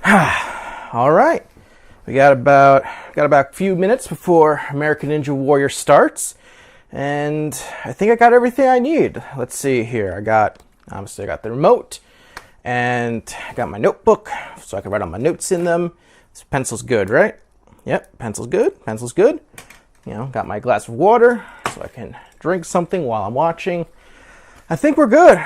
All right, we got about a few minutes before American Ninja Warrior starts, and I think I got everything I need. Let's see here. Obviously I got the remote, and I got my notebook so I can write all my notes in them. This pencil's good, right? Yep, pencil's good. Pencil's good. You know, got my glass of water so I can drink something while I'm watching. I think we're good.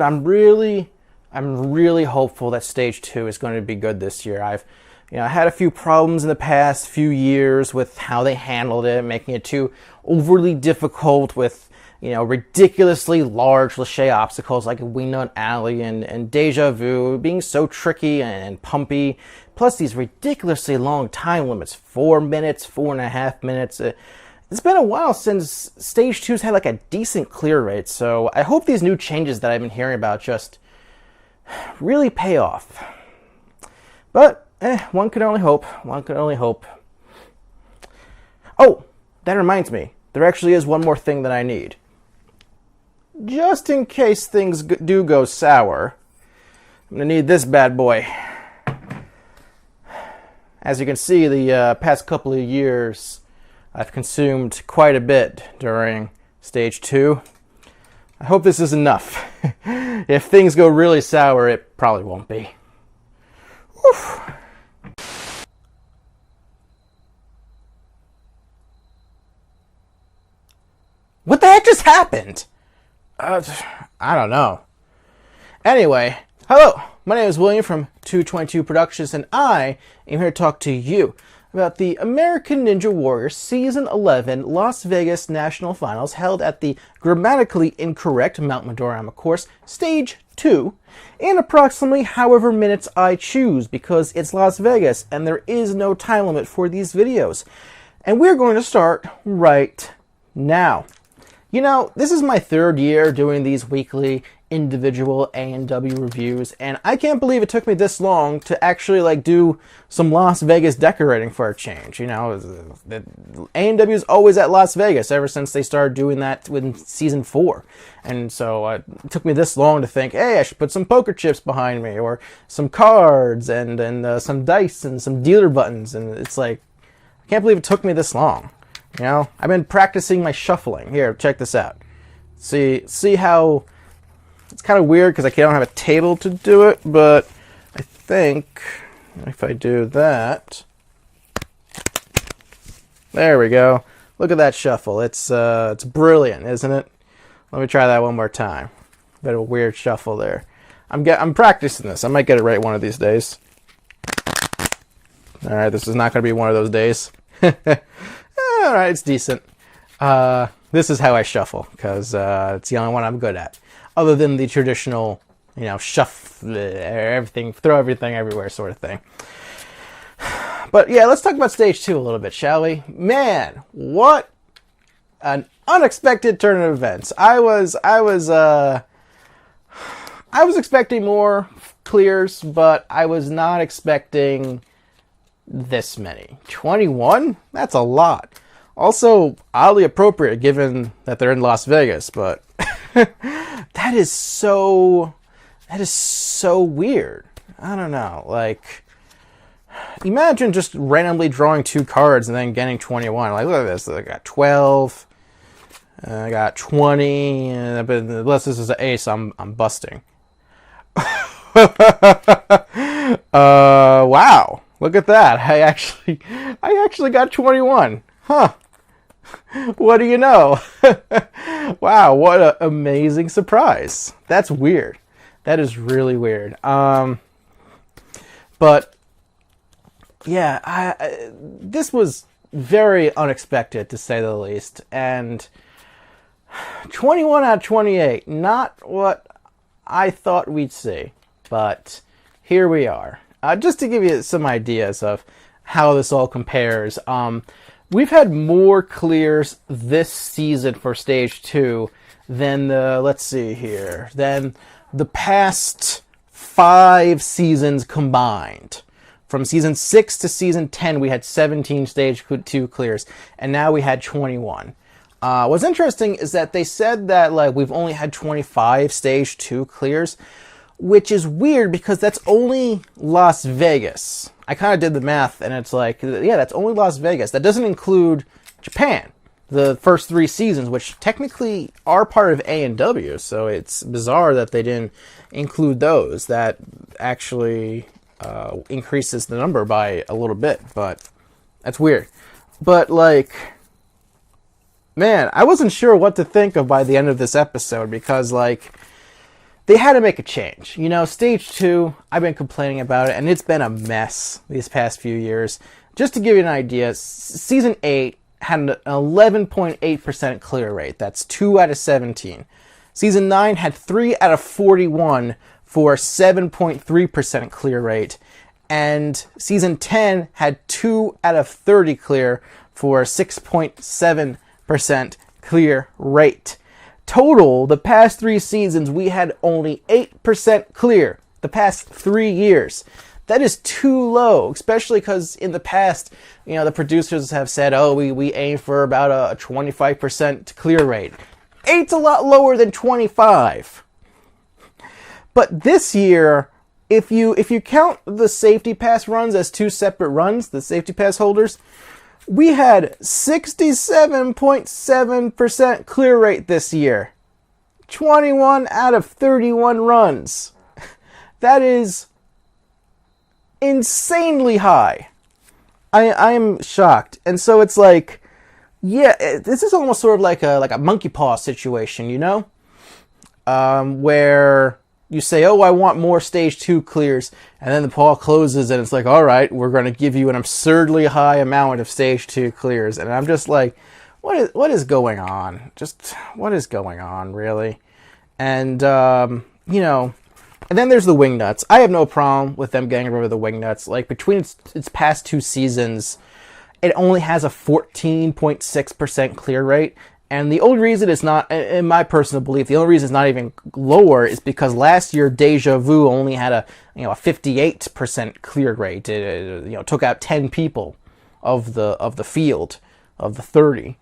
I'm really hopeful that Stage 2 is going to be good this year. I've had a few problems in the past few years with how they handled it, making it too overly difficult with, ridiculously large cliché obstacles like Wingnut Alley and Deja Vu being so tricky and pumpy. Plus these ridiculously long time limits, 4 minutes, 4.5 minutes. It's been a while since Stage 2's had like a decent clear rate, so I hope these new changes that I've been hearing about just really pay off. But, one can only hope. Oh, that reminds me. There actually is one more thing that I need. Just in case things do go sour, I'm going to need this bad boy. As you can see, the past couple of years, I've consumed quite a bit during Stage 2. I hope this is enough. If things go really sour, it probably won't be. Whew. What the heck just happened? I don't know. Anyway, hello. My name is William from 222 Productions, and I am here to talk to you about the American Ninja Warrior Season 11 Las Vegas National Finals held at the grammatically incorrect Mount Madorama course, Stage 2, in approximately however minutes I choose, because it's Las Vegas and there is no time limit for these videos. And we're going to start right now. This is my third year doing these weekly individual A&W reviews, and I can't believe it took me this long to actually do some Las Vegas decorating for a change. A&W is always at Las Vegas ever since they started doing that in Season 4. And so it took me this long to think, hey, I should put some poker chips behind me, or some cards, and some dice, and some dealer buttons, and it's like, I can't believe it took me this long. I've been practicing my shuffling. Here, check this out. See how... It's kind of weird because I don't have a table to do it, but I think if I do that... There we go. Look at that shuffle. It's brilliant, isn't it? Let me try that one more time. Bit of a weird shuffle there. I'm practicing this. I might get it right one of these days. Alright, this is not going to be one of those days. Alright, it's decent. This is how I shuffle, because it's the only one I'm good at. Other than the traditional, shuffle, everything, throw everything everywhere sort of thing. But yeah, let's talk about Stage 2 a little bit, shall we? Man, what an unexpected turn of events. I was expecting more clears, but I was not expecting this many. 21? That's a lot. Also, oddly appropriate given that they're in Las Vegas, but that is so weird. I don't know. Imagine just randomly drawing 2 cards and then getting 21. Look at this. I got 12. I got 20. Unless this is an ace, I'm busting. Wow. Look at that. I actually got 21. Huh. What do you know? Wow, what an amazing surprise. That's weird. That is really weird. But yeah, this was very unexpected, to say the least. And 21 out of 28, not what I thought we'd see. But here we are. Just to give you some ideas of how this all compares, we've had more clears this season for Stage 2 than than the past 5 seasons combined. From Season 6 to Season 10, we had 17 Stage 2 clears, and now we had 21. What's interesting is that they said that we've only had 25 Stage 2 clears. which is weird because that's only Las Vegas. I kind of did the math, and it's like, yeah, that's only Las Vegas. That doesn't include Japan, the first 3 seasons, which technically are part of A&W, so it's bizarre that they didn't include those. That actually increases the number by a little bit, but that's weird. But, like, man, I wasn't sure what to think of by the end of this episode because, like, they had to make a change. You know, Stage 2, I've been complaining about it, and it's been a mess these past few years. Just to give you an idea, Season 8 had an 11.8% clear rate. That's 2 out of 17. Season 9 had 3 out of 41 for 7.3% clear rate. And Season 10 had 2 out of 30 clear for 6.7% clear rate. Total, the past 3 seasons, we had only 8% clear the past 3 years. That is too low, especially because in the past, you know, the producers have said, oh, we aim for about a 25% clear rate. 8's a lot lower than 25. But this year, if you count the safety pass runs as 2 separate runs, the safety pass holders, we had 67.7% clear rate this year. 21 out of 31 runs. That is insanely high. I am shocked. And so it's like, yeah, this is almost sort of like a monkey paw situation, you know? Where you say, oh, I want more Stage 2 clears, and then the paw closes, and it's like, all right, we're going to give you an absurdly high amount of Stage 2 clears. And I'm just like, what is going on? Just, what is going on, really? And, you know, and then there's the wing nuts. I have no problem with them getting rid of the wing nuts. Like, between its past 2 seasons, it only has a 14.6% clear rate. And the only reason it's not, in my personal belief, the only reason it's not even lower is because last year Deja Vu only had a 58% clear rate. It took out 10 people of the field of the 30.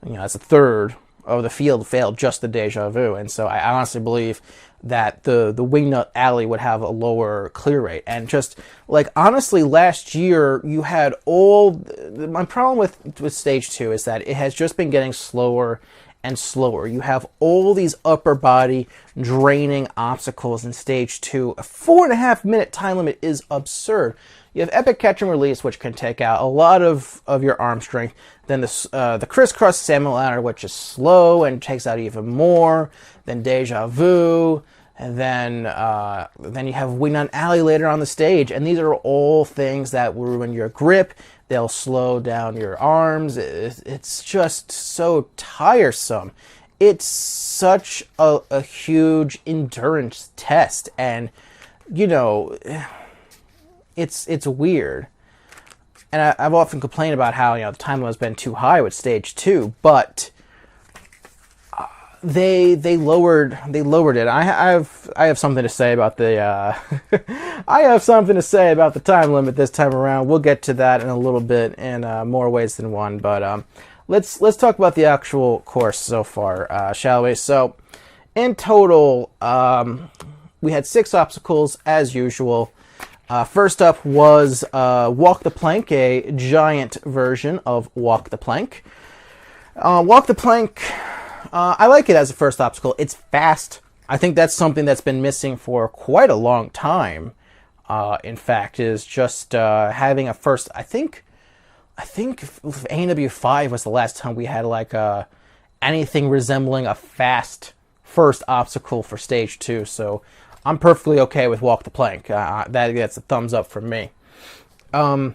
That's a third of the field failed just the Deja Vu. And so I honestly believe that the Wingnut Alley would have a lower clear rate. And just, like, honestly, last year you had my problem with Stage 2 is that it has just been getting slower and slower. You have all these upper body draining obstacles in Stage 2. A 4.5 minute time limit is absurd. You have Epic Catch and Release, which can take out a lot of your arm strength. Then the Crisscross Salmon Ladder, which is slow and takes out even more. Then Deja Vu. And then you have Wingnut Alley later on the stage. And these are all things that will ruin your grip. They'll slow down your arms. It's just so tiresome. It's such a huge endurance test. And, it's weird. And I've often complained about how, the time limit has been too high with Stage 2, but they lowered it. I have something to say about the I have something to say about the time limit this time around. We'll get to that in a little bit in more ways than one, but let's talk about the actual course so far, shall we? So, in total, we had 6 obstacles as usual. First up was Walk the Plank, a giant version of Walk the Plank. Walk the Plank, I like it as a first obstacle. It's fast. I think that's something that's been missing for quite a long time. In fact, is just having a first. I think A&W 5 was the last time we had anything resembling a fast first obstacle for Stage 2. So I'm perfectly okay with Walk the Plank. That's a thumbs up from me. And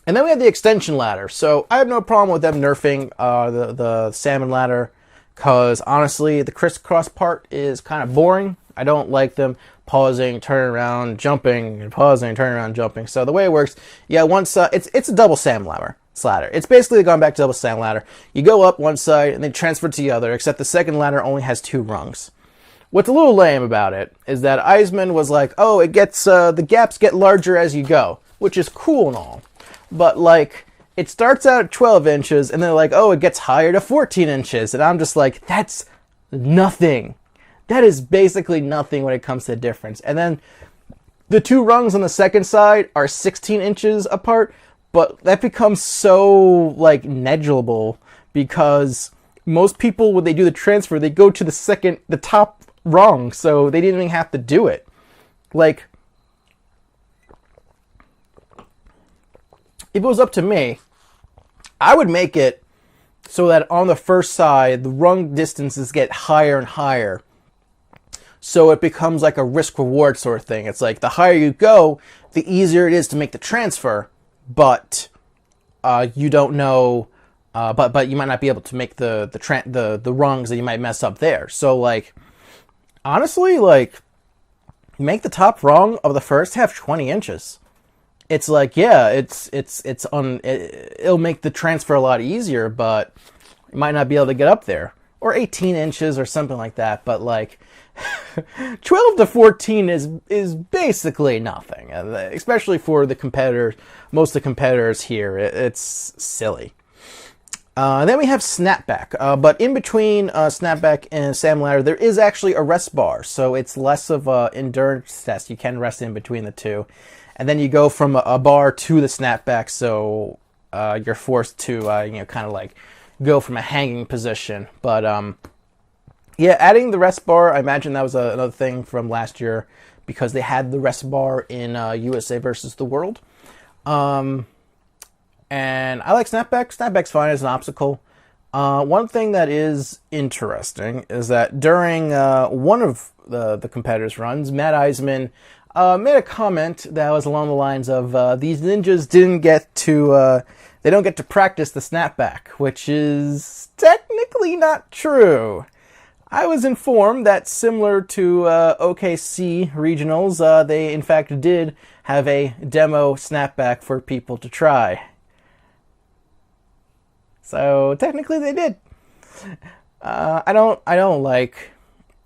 then we have the extension ladder. So I have no problem with them nerfing the salmon ladder, because honestly, the crisscross part is kind of boring. I don't like them pausing, turning around, jumping, and pausing, turning around, jumping. So the way it works, once it's a double salmon ladder. It's basically gone back to double salmon ladder. You go up one side and then transfer to the other, except the second ladder only has 2 rungs. What's a little lame about it is that Eisman was like, oh, it gets, the gaps get larger as you go, which is cool and all. But, it starts out at 12 inches, and they're like, oh, it gets higher to 14 inches. And I'm just like, that's nothing. That is basically nothing when it comes to the difference. And then the two rungs on the second side are 16 inches apart, but that becomes so, like, negligible because most people, when they do the transfer, they go to the top rung, so they didn't even have to do it. Like, if it was up to me, I would make it so that on the first side, the rung distances get higher and higher. So it becomes like a risk-reward sort of thing. It's like the higher you go, the easier it is to make the transfer, but you don't know, but you might not be able to make the rungs that you might mess up there. So, like, honestly, like, make the top rung of the first half 20 inches. It's like, yeah, it'll make the transfer a lot easier, but you might not be able to get up there. Or 18 inches or something like that, but like 12 to 14 is basically nothing, especially for the competitors. Most of the competitors here, it's silly. Then we have snapback, but in between snapback and salmon ladder, there is actually a rest bar, so it's less of an endurance test. You can rest in between the two, and then you go from a bar to the snapback, so you're forced to kind of like go from a hanging position. But yeah, adding the rest bar, I imagine that was another thing from last year because they had the rest bar in USA versus the World. And I like snapback. Snapback's fine as an obstacle. One thing that is interesting is that during one of the competitors' runs, Matt Eisman made a comment that was along the lines of these ninjas they don't get to practice the snapback, which is technically not true. I was informed that similar to OKC regionals, they in fact did have a demo snapback for people to try. So technically they did. I don't like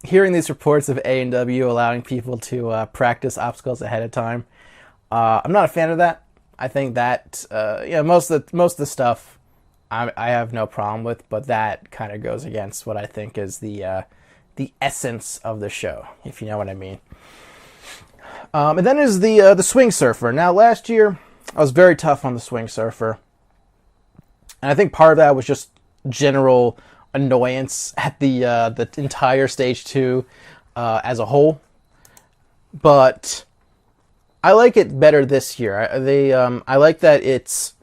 hearing these reports of A&W allowing people to practice obstacles ahead of time. I'm not a fan of that. I think that most of the stuff I have no problem with, but that kind of goes against what I think is the essence of the show, if you know what I mean. And then is the swing surfer. Now, last year I was very tough on the swing surfer, and I think part of that was just general annoyance at the entire stage 2 as a whole. But I like it better this year. I like that it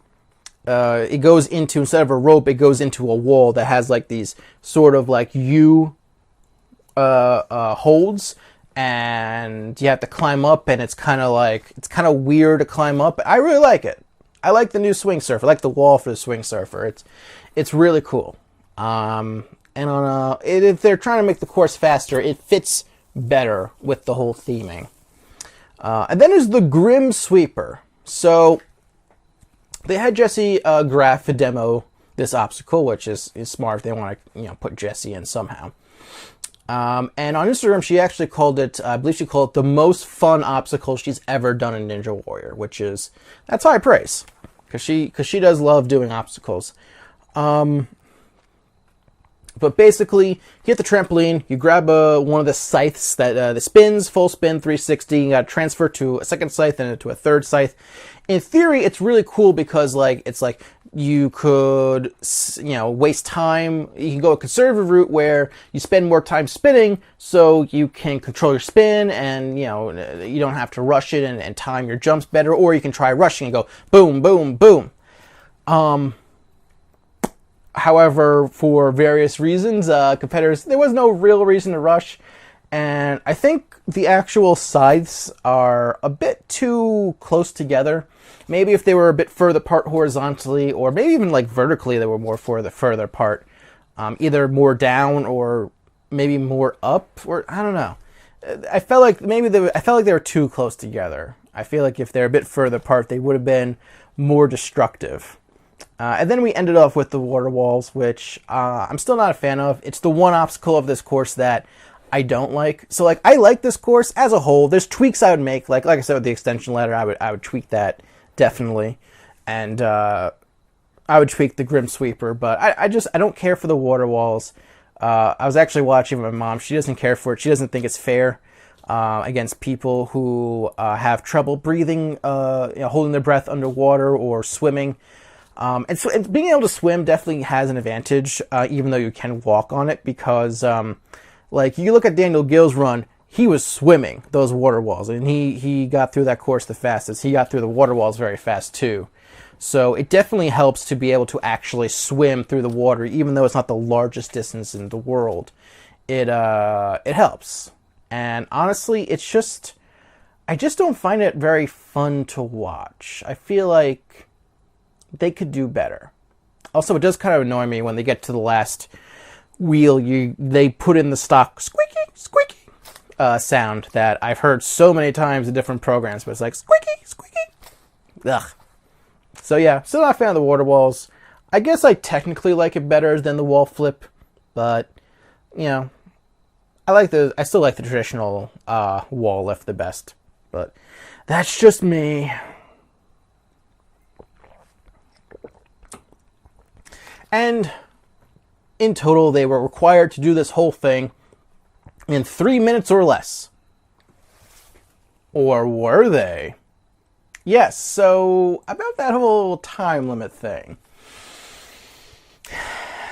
goes into, instead of a rope, it goes into a wall that has like these sort of like U holds, and you have to climb up, and it's kind of weird to climb up. I really like it. I like the new swing surfer. I like the wall for the swing surfer. It's really cool. And if they're trying to make the course faster, it fits better with the whole theming. And then there's the Grim Sweeper. So they had Jesse Graff demo this obstacle, which is smart if they want to put Jesse in somehow. And on Instagram, she actually called it, I believe she called it the most fun obstacle she's ever done in Ninja Warrior, that's high praise, because she does love doing obstacles. But basically, you hit the trampoline, you grab one of the scythes that spins, full spin, 360, you got to transfer to a second scythe and to a third scythe. In theory, it's really cool because it's like you could, waste time. You can go a conservative route where you spend more time spinning so you can control your spin and, you don't have to rush it and time your jumps better. Or you can try rushing and go boom, boom, boom. However, for various reasons, competitors, there was no real reason to rush. And I think the actual scythes are a bit too close together. Maybe if they were a bit further apart horizontally, or maybe even like vertically, they were more further apart. Either more down or maybe more up, or I don't know. I felt like they were too close together. I feel like if they're a bit further apart, they would have been more destructive. And then we ended off with the water walls, which I'm still not a fan of. It's the one obstacle of this course that I don't like. So I like this course as a whole. There's tweaks I would make. Like I said with the extension ladder, I would tweak that definitely, and I would tweak the Grim Sweeper. But I don't care for the water walls. I was actually watching with my mom. She doesn't care for it. She doesn't think it's fair against people who have trouble breathing, holding their breath underwater or swimming. And being able to swim definitely has an advantage, even though you can walk on it, because like you look at Daniel Gill's run, he was swimming those water walls, and he got through that course the fastest. He got through the water walls very fast too. So it definitely helps to be able to actually swim through the water, even though it's not the largest distance in the world. It helps. And honestly, I just don't find it very fun to watch. I feel like they could do better. Also, it does kind of annoy me when they get to the last wheel, they put in the stock squeaky, squeaky sound that I've heard so many times in different programs, but it's like squeaky, squeaky. Ugh. So yeah, still not a fan of the water walls. I guess I technically like it better than the wall flip, but I still like the traditional wall lift the best. But that's just me. And in total, they were required to do this whole thing in 3 minutes or less. Or were they? Yes, so about that whole time limit thing.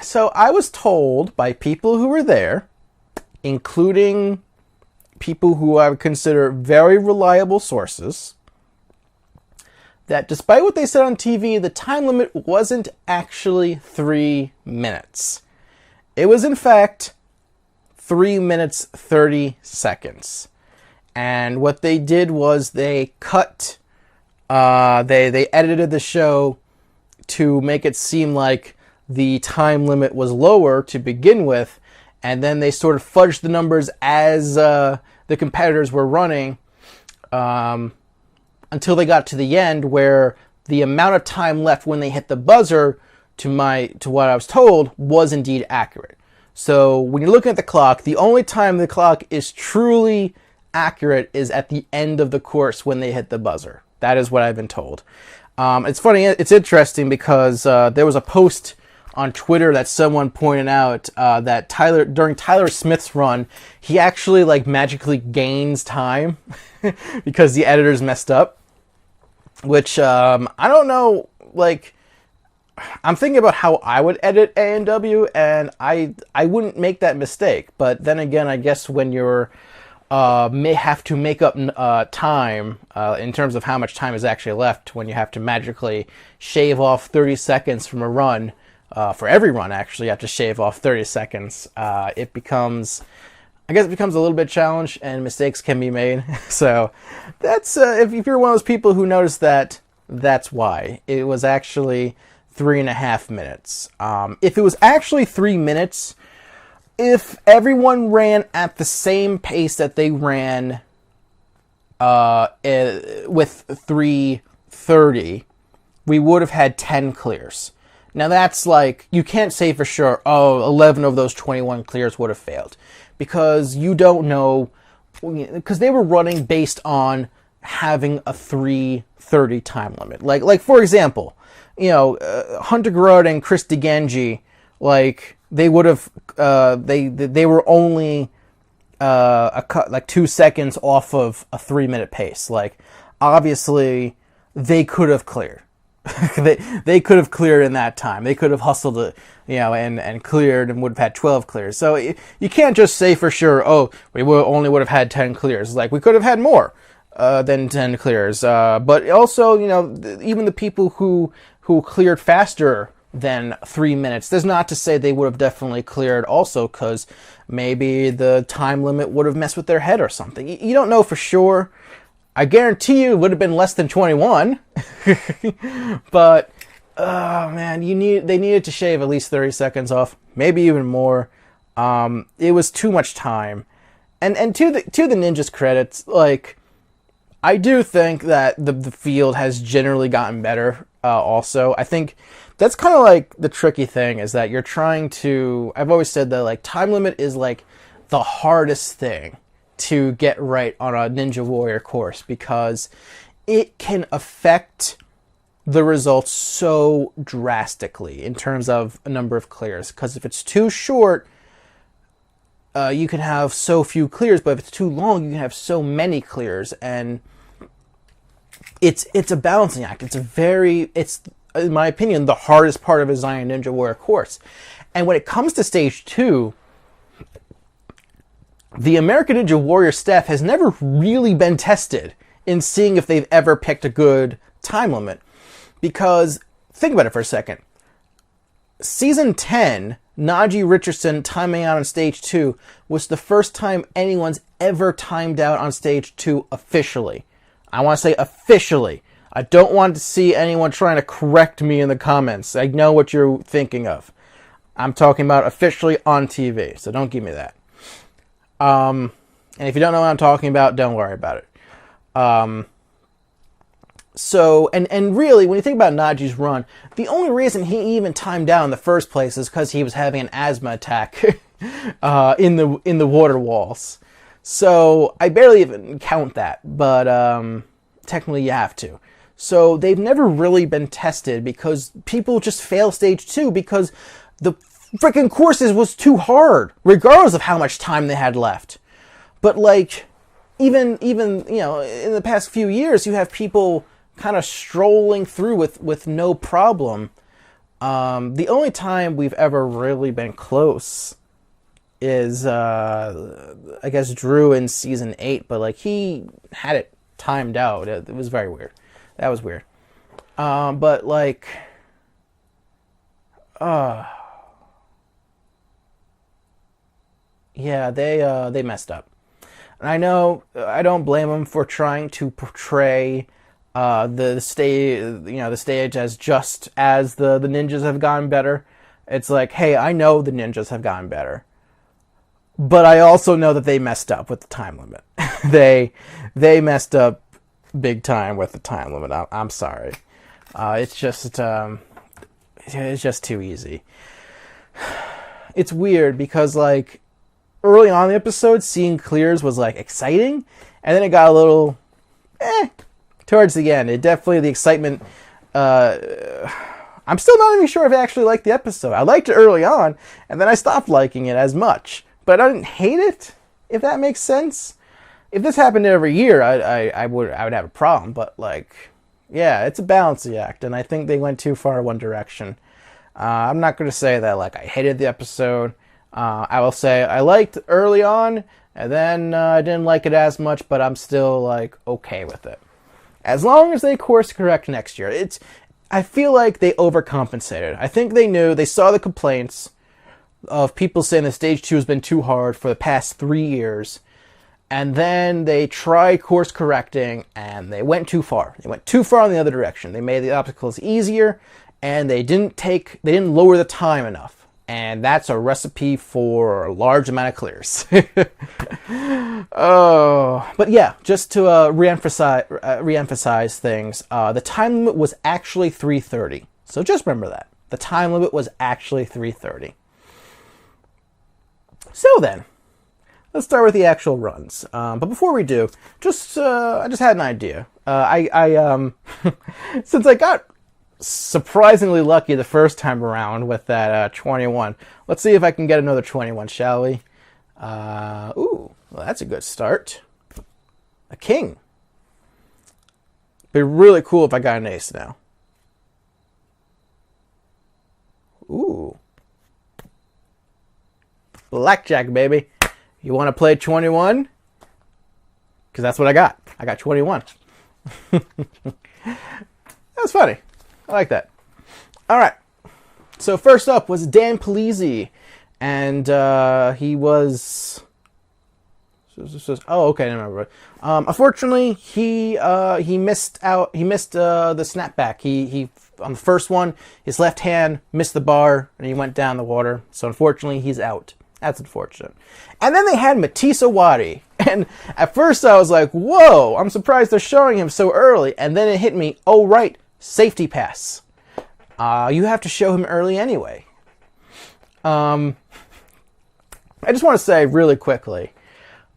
So I was told by people who were there, including people who I would consider very reliable sources, that despite what they said on TV, the time limit wasn't actually 3 minutes. It was, in fact, 3 minutes, 30 seconds. And what they did was they cut, they edited the show to make it seem like the time limit was lower to begin with, and then they sort of fudged the numbers as the competitors were running, until they got to the end, where the amount of time left when they hit the buzzer, to what I was told, was indeed accurate. So when you're looking at the clock, the only time the clock is truly accurate is at the end of the course when they hit the buzzer. That is what I've been told. It's funny, it's interesting because there was a post on Twitter that someone pointed out that during Tyler Smith's run, he actually magically gains time because the editors messed up. Which, I don't know, I'm thinking about how I would edit A&W, and I wouldn't make that mistake. But then again, I guess when you're may have to make up time in terms of how much time is actually left, when you have to magically shave off 30 seconds from a run, for every run actually you have to shave off 30 seconds, it becomes a little bit challenged, and mistakes can be made. So that's if you're one of those people who noticed that, that's why. It was actually 3.5 minutes. If it was actually 3 minutes, if everyone ran at the same pace that they ran with 3:30, we would have had 10 clears. Now that's you can't say for sure, 11 of those 21 clears would have failed. Because you don't know, because they were running based on having a 3:30 time limit. Like for example, Hunter Garrard and Chris DeGangi, they would have, they were only 2 seconds off of a 3 minute pace. Obviously, they could have cleared. they could have cleared in that time. They could have hustled it, and cleared, and would have had 12 clears. So you can't just say for sure, we only would have had 10 clears. We could have had more than 10 clears. But also, even the people who cleared faster than 3 minutes, that's not to say they would have definitely cleared also, because maybe the time limit would have messed with their head or something. You don't know for sure. I guarantee you it would have been less than 21. But, man, they needed to shave at least 30 seconds off, maybe even more. It was too much time. And to the ninjas' credits, I do think that the field has generally gotten better, also. I think that's kind of the tricky thing, is that you're trying to, I've always said that time limit is the hardest thing to get right on a Ninja Warrior course, because it can affect the results so drastically in terms of a number of clears. Because if it's too short, you can have so few clears, but if it's too long, you can have so many clears, and it's a balancing act. It's in my opinion, the hardest part of a Zion Ninja Warrior course. And when it comes to stage 2, the American Ninja Warrior staff has never really been tested in seeing if they've ever picked a good time limit. Because, think about it for a second. Season 10, Najee Richardson timing out on stage 2 was the first time anyone's ever timed out on stage 2 officially. I want to say officially. I don't want to see anyone trying to correct me in the comments. I know what you're thinking of. I'm talking about officially on TV, so don't give me that. And if you don't know what I'm talking about, don't worry about it. So, and really, when you think about Najee's run, the only reason he even timed out in the first place is because he was having an asthma attack in the water walls. So, I barely even count that, but technically you have to. So, they've never really been tested because people just fail stage 2 because the freaking courses was too hard, regardless of how much time they had left. But like, even in the past few years, you have people kind of strolling through with no problem. The only time we've ever really been close is, I guess, Drew in season 8, but like he had it timed out. It was very weird. That was weird. But like, yeah, they messed up. And I know I don't blame them for trying to portray the stage as just as the ninjas have gotten better. It's like, hey, I know the ninjas have gotten better, but I also know that they messed up with the time limit. they messed up big time with the time limit. I'm sorry. It's just too easy. It's weird because like early on in the episode, seeing clears was like exciting, and then it got a little towards the end. It definitely, the excitement, I'm still not even sure if I actually liked the episode. I liked it early on, and then I stopped liking it as much. But I didn't hate it, if that makes sense. If this happened every year, I would have a problem. But like, yeah, it's a balancing act, and I think they went too far one direction. I'm not going to say that like I hated the episode. I will say I liked early on, and then I didn't like it as much, but I'm still like okay with it. As long as they course correct next year. I feel like they overcompensated. I think they saw the complaints of people saying that stage 2 has been too hard for the past 3 years, and then they tried course correcting, and they went too far. They went too far in the other direction. They made the obstacles easier, and they didn't lower the time enough. And that's a recipe for a large amount of clears. Oh, but yeah, just to reemphasize things, the time limit was actually 3:30. So just remember that. The time limit was actually 3:30. So then, let's start with the actual runs. But before we do, I just had an idea. Since I got surprisingly lucky the first time around with that 21. Let's see if I can get another 21, shall we? Ooh, well, that's a good start. A king. Be really cool if I got an ace now. Ooh. Blackjack, baby. You want to play 21? Because that's what I got. I got 21. That's funny. I like that. All right. So first up was Dan Polizzi, and he was. Oh, okay, I remember. Unfortunately, he missed out. He missed the snapback. He on the first one, his left hand missed the bar, and he went down the water. So unfortunately, he's out. That's unfortunate. And then they had Matisse Owadi, and at first I was like, "Whoa!" I'm surprised they're showing him so early. And then it hit me. Oh, right. Safety pass. You have to show him early anyway. I just want to say really quickly,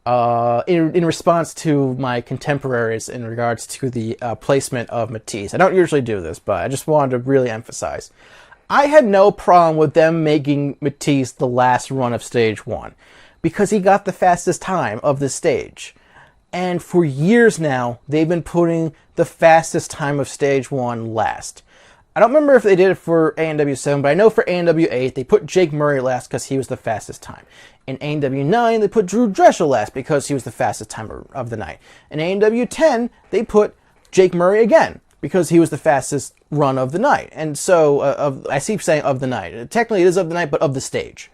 in response to my contemporaries in regards to the placement of Matisse. I don't usually do this, but I just wanted to really emphasize. I had no problem with them making Matisse the last run of stage 1. because he got the fastest time of the stage. And for years now, they've been putting the fastest time of stage 1 last. I don't remember if they did it for A&W 7, but I know for A&W 8, they put Jake Murray last because he was the fastest time. In A&W 9, they put Drew Dreshel last because he was the fastest timer of the night. In A&W 10, they put Jake Murray again because he was the fastest run of the night. And so, I keep saying of the night. Technically, it is of the night, but of the stage.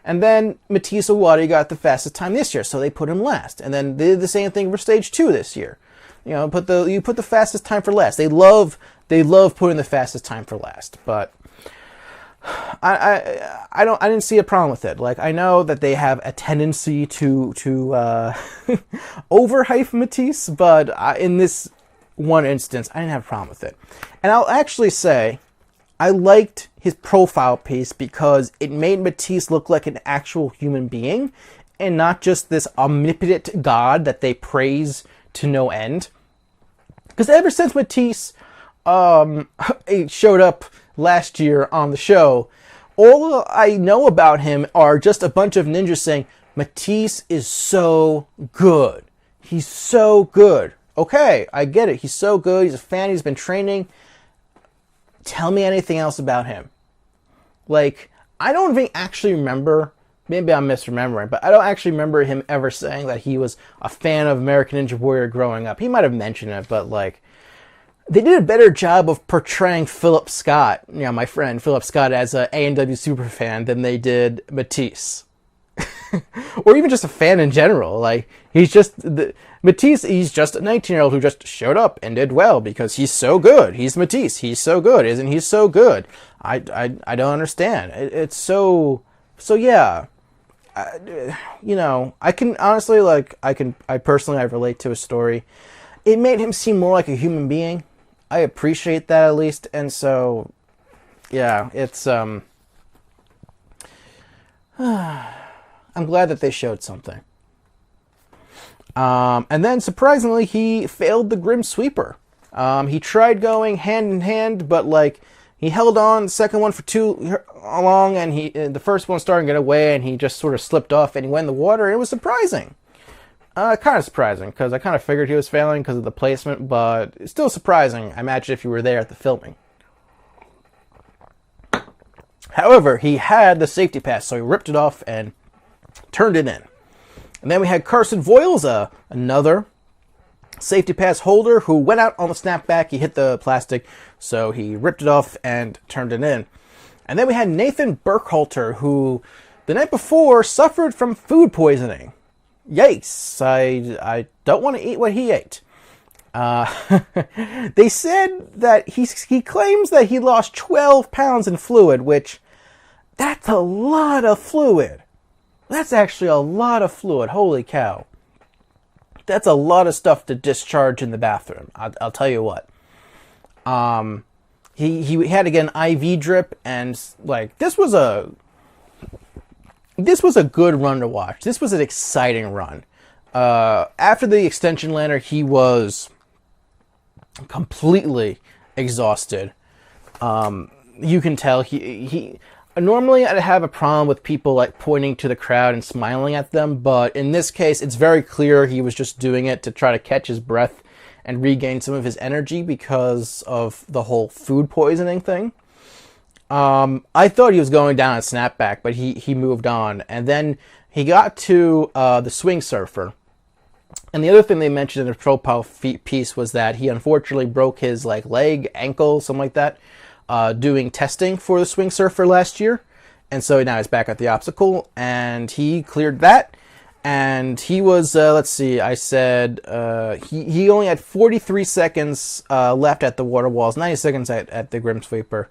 And then Matisse Awadi got the fastest time this year, so they put him last. And then they did the same thing for stage 2 this year. You know, you put the fastest time for last. They love putting the fastest time for last. But I didn't see a problem with it. Like, I know that they have a tendency to overhype Matisse, but in this one instance, I didn't have a problem with it. And I'll actually say, I liked his profile piece because it made Matisse look like an actual human being and not just this omnipotent god that they praise to no end. Because ever since Matisse showed up last year on the show, all I know about him are just a bunch of ninjas saying, Matisse is so good. He's so good. Okay, I get it. He's so good. He's a fan. He's been training. Tell me anything else about him. Like, I don't even actually remember, maybe I'm misremembering, but I don't actually remember him ever saying that he was a fan of American Ninja Warrior growing up. He might have mentioned it, but like, they did a better job of portraying Philip Scott, you know, my friend Philip Scott, as a A&W superfan than they did Matisse. Or even just a fan in general. Like, Matisse, he's just a 19-year-old who just showed up and did well because he's so good. He's Matisse. He's so good. Isn't he so good? I don't understand. It's so yeah. You know, I can honestly, like, I personally relate to his story. It made him seem more like a human being. I appreciate that, at least. And so, yeah, it's, I'm glad that they showed something. And then, surprisingly, he failed the Grim Sweeper. He tried going hand in hand, but, like, he held on the second one for too long, and the first one started to get away, and he just sort of slipped off, and he went in the water. It was surprising. Kind of surprising, because I kind of figured he was failing because of the placement, but it's still surprising, I imagine, if you were there at the filming. However, he had the safety pass, so he ripped it off and turned it in. And then we had Carson Voiles, another safety pass holder, who went out on the snapback. He hit the plastic, so he ripped it off and turned it in. And then we had Nathan Burkhalter, who the night before suffered from food poisoning. Yikes, I don't want to eat what he ate. They said that he claims that he lost 12 pounds in fluid, which, that's a lot of fluid. That's actually a lot of fluid. Holy cow. That's a lot of stuff to discharge in the bathroom. I'll tell you what. He had to get an IV drip, and like, this was a good run to watch. This was an exciting run. After the extension ladder, he was completely exhausted. You can tell he normally I'd have a problem with people like pointing to the crowd and smiling at them, but in this case, it's very clear he was just doing it to try to catch his breath and regain some of his energy because of the whole food poisoning thing. I thought he was going down a snapback, but he moved on. And then he got to the swing surfer. And the other thing they mentioned in the profile piece was that he unfortunately broke his leg, ankle, something like that, doing testing for the swing surfer last year. And so now he's back at the obstacle, and he cleared that. And he was, let's see, I said he only had 43 seconds left at the water walls, 90 seconds at the Grim Sweeper.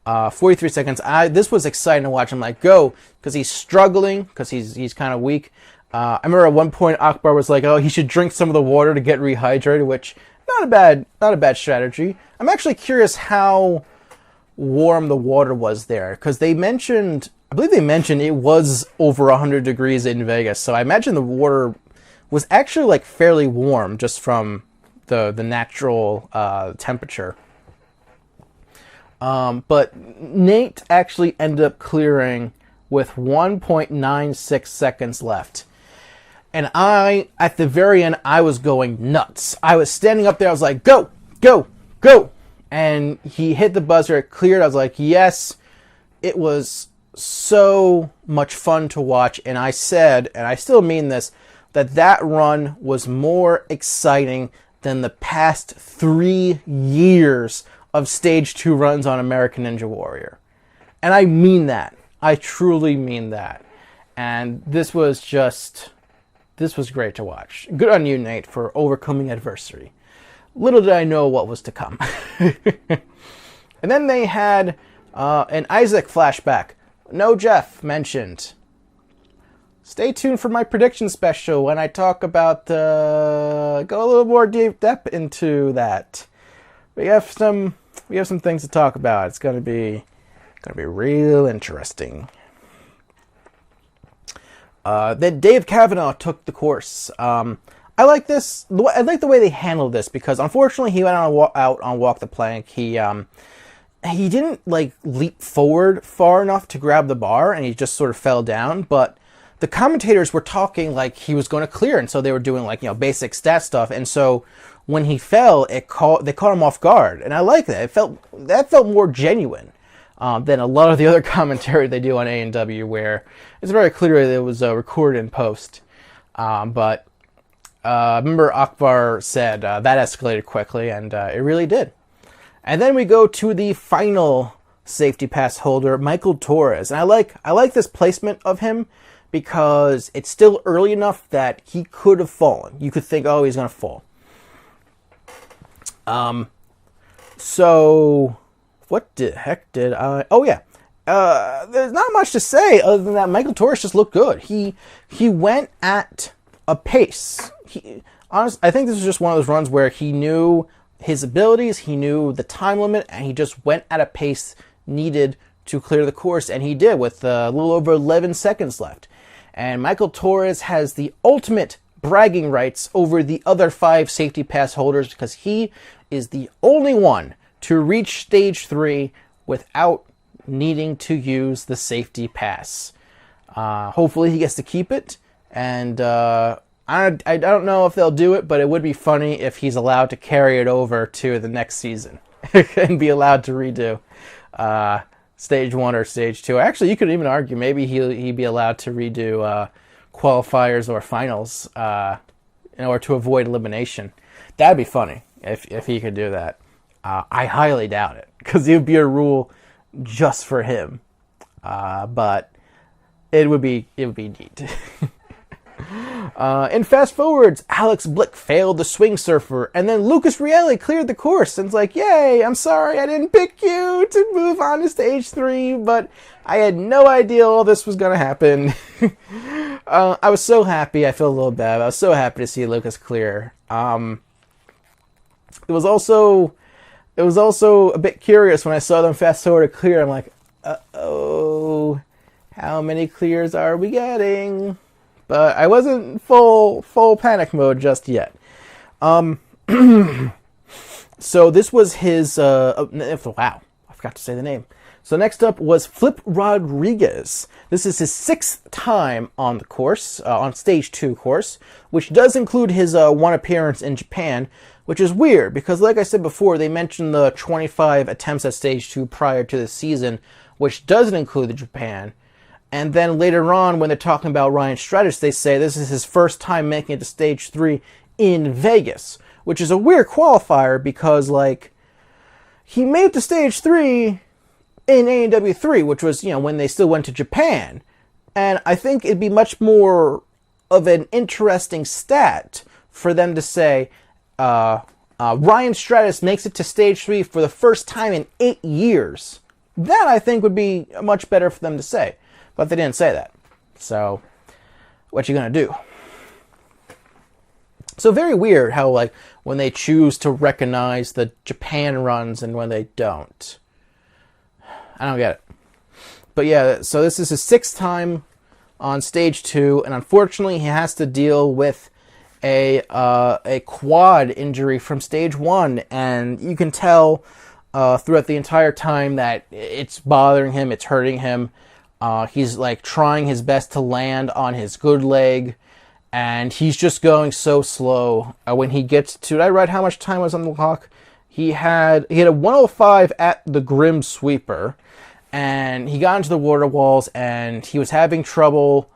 43 seconds. This was exciting to watch him go, because he's struggling, because he's kind of weak. I remember at one point Akbar was like, oh, he should drink some of the water to get rehydrated, which not a bad strategy. I'm actually curious how warm the water was there, because I believe they mentioned it was over 100 degrees in Vegas, so I imagine the water was actually fairly warm just from the natural temperature. But Nate actually ended up clearing with 1.96 seconds left. And at the very end, I was going nuts. I was standing up there. I was like, go, go, go. And he hit the buzzer. It cleared. I was like, yes. It was so much fun to watch. And I said, and I still mean this, that run was more exciting than the past 3 years of Stage 2 runs on American Ninja Warrior. And I mean that. I truly mean that. And this was great to watch. Good on you, Nate, for overcoming adversity. Little did I know what was to come. And then they had an Isaac flashback. No Jeff mentioned. Stay tuned for my prediction special when I talk about go a little more deep depth into that. We have some things to talk about. It's gonna be real interesting. Then Dave Kavanaugh took the course. I like this. I like the way they handled this because unfortunately he went out on Walk the Plank. He didn't like leap forward far enough to grab the bar, and he just sort of fell down. But the commentators were talking like he was going to clear, and so they were doing like basic stat stuff. And so when he fell, they caught him off guard, and I like that. That felt more genuine than a lot of the other commentary they do on A&W, where it's very clear that it was recorded in post. But remember Akbar said that escalated quickly, and it really did. And then we go to the final safety pass holder, Michael Torres. And I like this placement of him because it's still early enough that he could have fallen. You could think, oh, he's going to fall. So what the heck did I... Oh, yeah. There's not much to say other than that Michael Torres just looked good. He went at a pace. I think this was just one of those runs where he knew his abilities, he knew the time limit, and he just went at a pace needed to clear the course, and he did with a little over 11 seconds left. And Michael Torres has the ultimate bragging rights over the other 5 safety pass holders because he is the only one to reach stage 3 without needing to use the safety pass. Hopefully he gets to keep it, and I don't know if they'll do it, but it would be funny if he's allowed to carry it over to the next season and be allowed to redo stage 1 or stage 2. Actually, you could even argue maybe he'd be allowed to redo qualifiers or finals in order to avoid elimination. That'd be funny if he could do that. I highly doubt it because it would be a rule just for him. But it would be neat. In fast forwards, Alex Blick failed the swing surfer, and then Lucas Rielli cleared the course, and it's like, yay, I'm sorry I didn't pick you to move on to stage 3, but I had no idea all this was going to happen. I was so happy, I feel a little bad, I was so happy to see Lucas clear. It was also a bit curious when I saw them fast forward to clear. I'm like, uh-oh, how many clears are we getting? But I wasn't full panic mode just yet. So this was his... wow, I forgot to say the name. So next up was Flip Rodriguez. This is his 6th time on the course, on stage 2 course, which does include his 1 appearance in Japan, which is weird because, like I said before, they mentioned the 25 attempts at stage 2 prior to the season, which doesn't include the Japan. And then later on, when they're talking about Ryan Stratis, they say this is his first time making it to stage 3 in Vegas, which is a weird qualifier because, like, he made it to stage 3 in A&W 3, which was, when they still went to Japan. And I think it'd be much more of an interesting stat for them to say, Ryan Stratis makes it to stage 3 for the first time in 8 years. That, I think, would be much better for them to say. But they didn't say that. So, what you gonna do? So very weird how, like, when they choose to recognize the Japan runs and when they don't. I don't get it. But yeah, so this is his 6th time on stage 2, and unfortunately he has to deal with a quad injury from stage 1, and you can tell throughout the entire time that it's bothering him, it's hurting him. He's like trying his best to land on his good leg, and he's just going so slow. When he gets to, did I write how much time was on the clock? He had a 105 at the Grim Sweeper, and he got into the water walls, and he was having trouble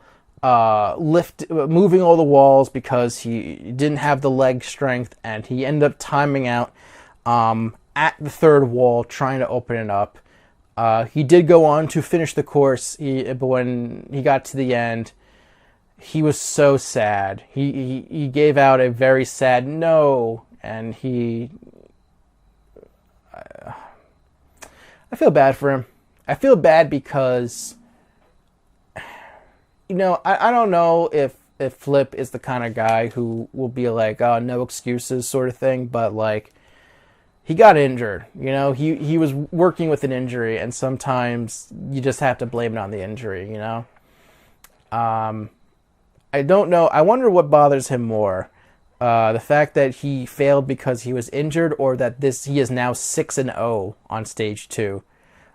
moving all the walls because he didn't have the leg strength, and he ended up timing out at the third wall trying to open it up. He did go on to finish the course, but when he got to the end, he was so sad. He gave out a very sad no, and I feel bad for him. I feel bad because, you know, I don't know if Flip is the kind of guy who will be like, oh, no excuses sort of thing, but like, he got injured. You know, he was working with an injury, and sometimes you just have to blame it on the injury, you know? I don't know. I wonder what bothers him more. The fact that he failed because he was injured, or that he is now 6-0 on stage 2.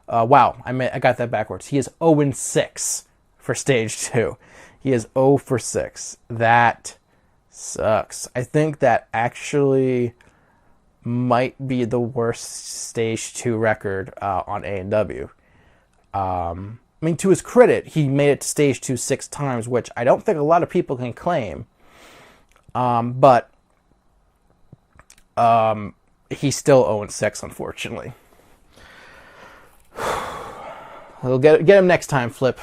Wow, I got that backwards. He is 0-6 for stage 2. He is 0 for 6. That sucks. I think that actually might be the worst stage 2 record on A&W. I mean, to his credit, he made it to stage 2 6 times, which I don't think a lot of people can claim. But he's still 0-6, unfortunately. We'll get him next time, Flip.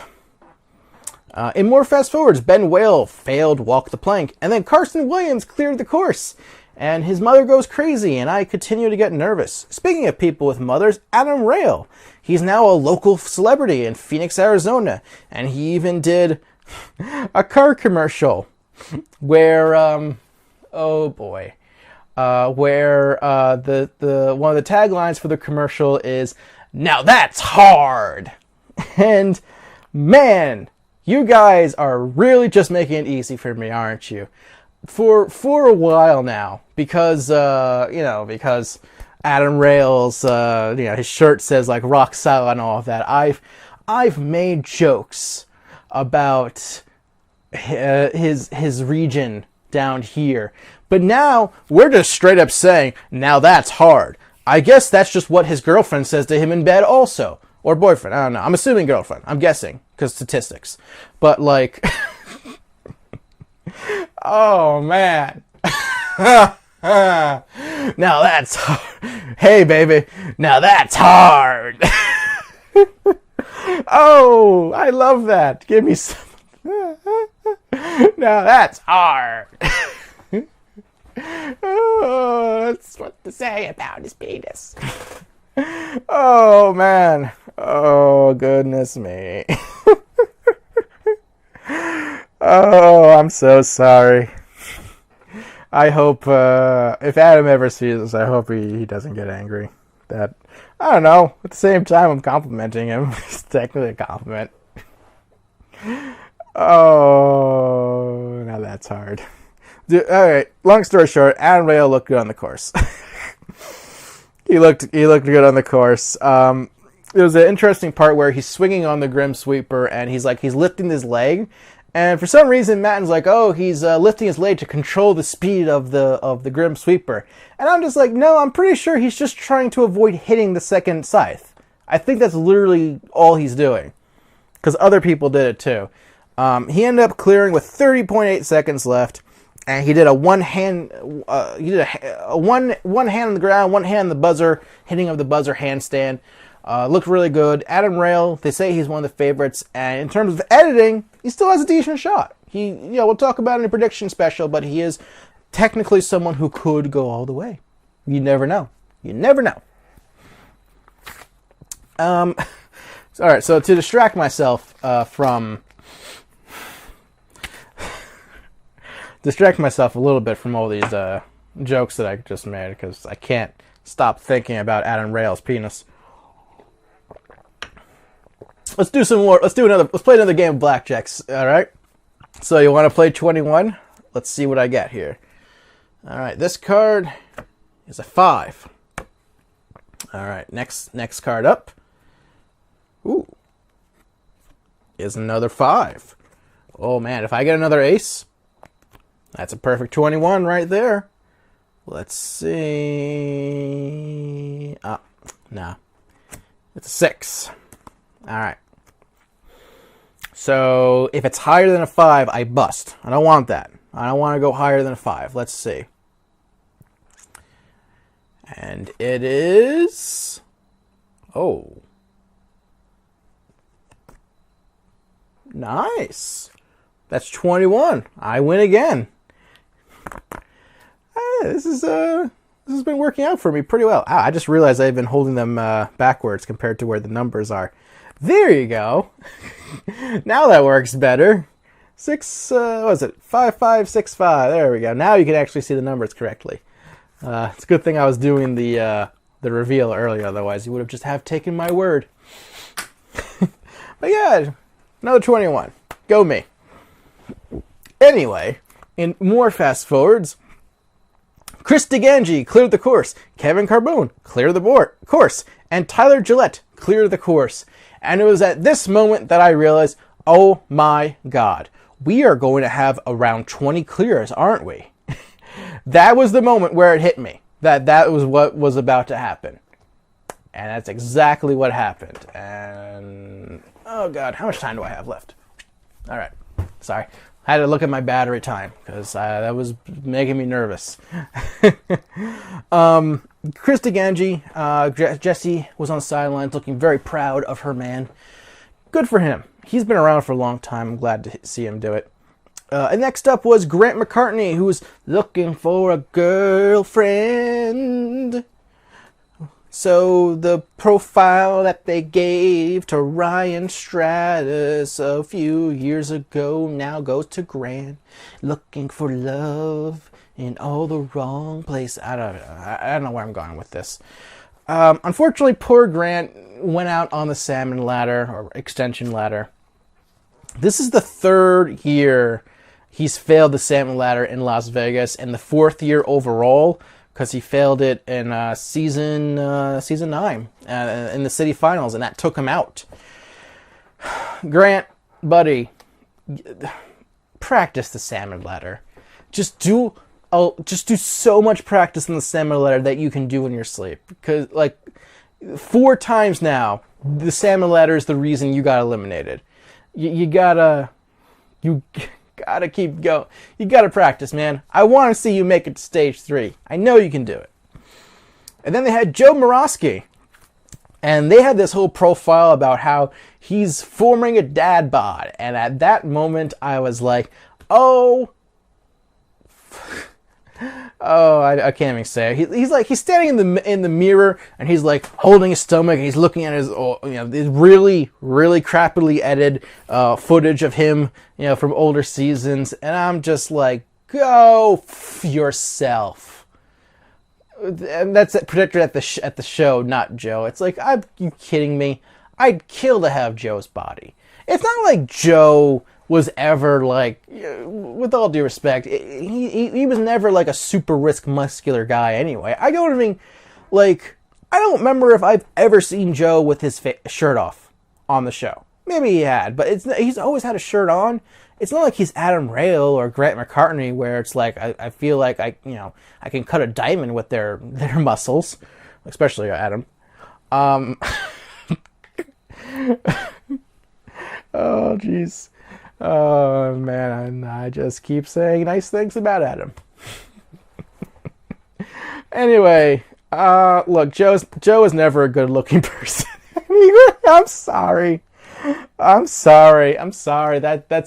In more fast forwards, Ben Whale failed walk the plank, and then Carson Williams cleared the course, and his mother goes crazy, and I continue to get nervous. Speaking of people with mothers, Adam Rail. He's now a local celebrity in Phoenix, Arizona, and he even did a car commercial where, oh boy, where the one of the taglines for the commercial is, "Now that's hard." And man, you guys are really just making it easy for me, aren't you? For a while now, because because Adam Rail's his shirt says like rock solid and all of that. I've made jokes about his region down here, but now we're just straight up saying, "Now that's hard." I guess that's just what his girlfriend says to him in bed also. Or boyfriend, I don't know. I'm assuming girlfriend. I'm guessing, because statistics. But like, oh man. Now that's hard. Hey baby, now that's hard. Oh, I love that. Give me some. Now that's hard. Oh, that's what to say about his penis. Oh man. Oh goodness me. Oh, I'm so sorry. I hope if Adam ever sees this, I hope he doesn't get angry. That, I don't know. At the same time, I'm complimenting him. It's technically a compliment. Oh, now that's hard. Alright, long story short, Adam Rail looked good on the course. He looked good on the course. There was an interesting part where he's swinging on the Grim Sweeper, and he's lifting his leg, and for some reason Matten's like, oh, he's lifting his leg to control the speed of the Grim Sweeper, and I'm just like, no, I'm pretty sure he's just trying to avoid hitting the second scythe. I think that's literally all he's doing, because other people did it too. He ended up clearing with 30.8 seconds left. And he did a one hand on the ground, one hand on the buzzer, hitting of the buzzer handstand. Looked really good. Adam Rail, they say he's one of the favorites, and in terms of editing, he still has a decent shot. We'll talk about it in a prediction special, but he is technically someone who could go all the way. You never know. You never know. All right. So to distract myself a little bit from all these jokes that I just made, because I can't stop thinking about Adam Rail's penis. Let's do some more. Let's play another game of Blackjacks. All right. So you want to play 21? Let's see what I get here. All right. This card is a 5. All right. Next card up. Ooh. is another 5. Oh man, if I get another ace, that's a perfect 21 right there. Let's see. Oh, no. It's a 6. Alright. So, if it's higher than a 5, I bust. I don't want that. I don't want to go higher than a 5. Let's see. And it is... Oh. Nice. That's 21. I win again. This has been working out for me pretty well. I just realized I've been holding them backwards compared to where the numbers are. There you go. Now that works better. 6, what was it? 5565. There we go. Now you can actually see the numbers correctly. It's a good thing I was doing the reveal earlier, otherwise you would have just taken my word. But yeah, another 21. Go me. Anyway, in more fast forwards, Chris DeGangi cleared the course, Kevin Carbone cleared the course, and Tyler Gillette cleared the course. And it was at this moment that I realized, oh my god, we are going to have around 20 clears, aren't we? That was the moment where it hit me, that was what was about to happen. And that's exactly what happened. And, oh god, how much time do I have left? Alright, sorry. I had to look at my battery time, because that was making me nervous. Chris DeGangi, Jesse was on the sidelines looking very proud of her man. Good for him. He's been around for a long time. I'm glad to see him do it. And next up was Grant McCartney, who was looking for a girlfriend. So the profile that they gave to Ryan Stratus a few years ago now goes to Grant, looking for love in all the wrong places. I don't know where I'm going with this. Unfortunately, poor Grant went out on the salmon ladder, or extension ladder. This is the 3rd year he's failed the salmon ladder in Las Vegas, and the 4th year overall, because he failed it in season 9 in the city finals, and that took him out. Grant, buddy, practice the salmon ladder. Just do so much practice in the salmon ladder that you can do in your sleep. Because, like, 4 times now, the salmon ladder is the reason you got eliminated. You gotta keep going. You gotta practice, man. I want to see you make it to stage 3. I know you can do it. And then they had Joe Morosky. And they had this whole profile about how he's forming a dad bod. And at that moment, I was like, oh, I can't even say it. He's standing in the mirror, and he's like holding his stomach, and he's looking at his really really crappily edited footage of him, from older seasons, and I'm just like, go yourself. And that's predicted at the show, not Joe. It's like, are you kidding me? I'd kill to have Joe's body. It's not like Joe was ever, like, with all due respect, he was never like a super risk muscular guy anyway. I don't remember if I've ever seen Joe with his shirt off on the show. Maybe he had, but he's always had a shirt on. It's not like he's Adam Rail or Grant McCartney, where it's like, I feel like I can cut a diamond with their muscles, especially Adam. Oh jeez. Oh man, I just keep saying nice things about Adam. Anyway, look, Joe is never a good-looking person. I'm sorry. That's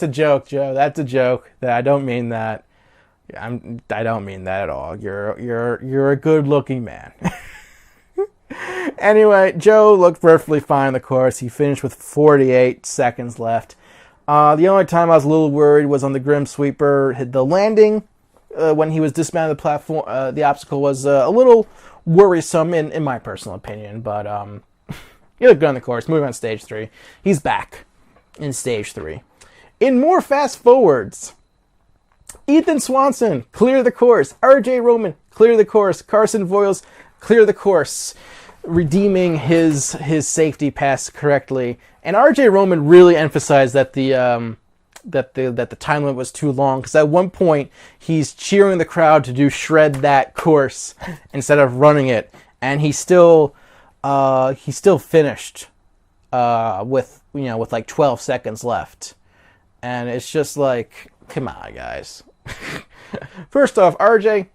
a joke, Joe. That's a joke. I don't mean that. I don't mean that at all. You're a good-looking man. Anyway, Joe looked perfectly fine on the course. He finished with 48 seconds left. The only time I was a little worried was on the Grim Sweeper. The landing, when he was dismounting the platform, the obstacle was a little worrisome in my personal opinion. But he looked good on the course. Moving on to stage 3. He's back in stage 3. In more fast forwards, Ethan Swanson, clear the course. RJ Roman, clear the course. Carson Voiles, clear the course. redeeming his safety pass correctly. And RJ Roman really emphasized that the time limit was too long, because at one point he's cheering the crowd to do shred that course instead of running it, and he still finished with like 12 seconds left. And it's just like, come on, guys. First off, RJ,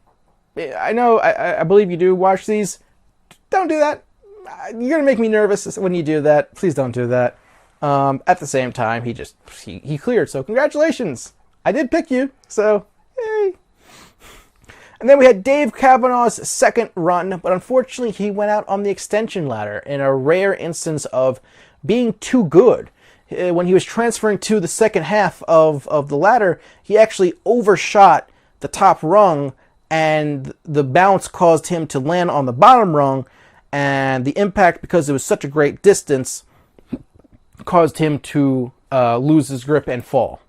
I believe you do watch these. Don't do that. You're going to make me nervous when you do that. Please don't do that. At the same time, he cleared, so congratulations. I did pick you, so yay. And then we had Dave Kavanaugh's second run, but unfortunately he went out on the extension ladder in a rare instance of being too good. When he was transferring to the second half of the ladder, he actually overshot the top rung, and the bounce caused him to land on the bottom rung, and the impact, because it was such a great distance, caused him to lose his grip and fall.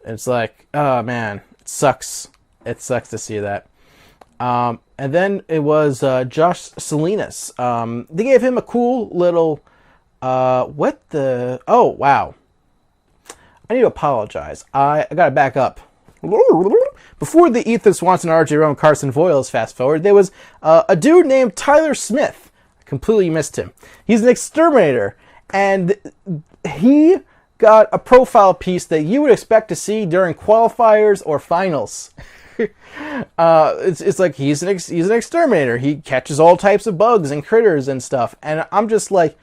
It's like, oh man, it sucks. It sucks to see that. And then it was Josh Salinas. They gave him a cool little... Oh, wow. I need to apologize. I gotta back up. Before the Ethan Swanson, RJ Rowan, Carson Voiles fast forward, there was a dude named Tyler Smith. I completely missed him. He's an exterminator, and he got a profile piece that you would expect to see during qualifiers or finals. It's like he's an exterminator. He catches all types of bugs and critters and stuff, and I'm just like,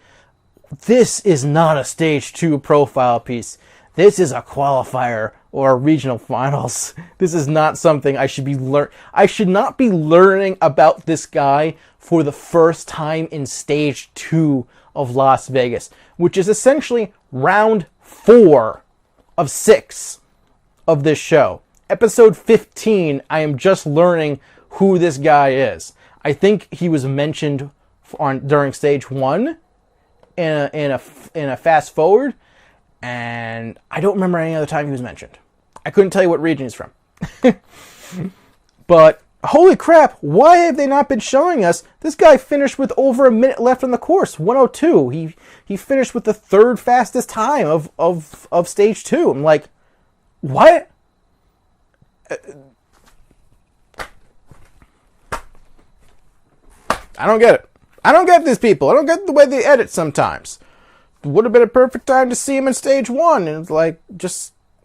this is not a stage 2 profile piece. This is a qualifier or a regional finals. This is not something I should be I should not be learning about this guy for the first time in stage 2 of Las Vegas, which is essentially round 4 of 6 of this show. Episode 15, I am just learning who this guy is. I think he was mentioned during stage 1 in a fast forward, and I don't remember any other time he was mentioned. I couldn't tell you what region he's from. But holy crap, why have they not been showing us? This guy finished with over a minute left on the course, 1:02. He finished with the third fastest time of stage 2. I'm like, what? I don't get it. I don't get these people. I don't get the way they edit sometimes. Would have been a perfect time to see him in stage 1. And it's like,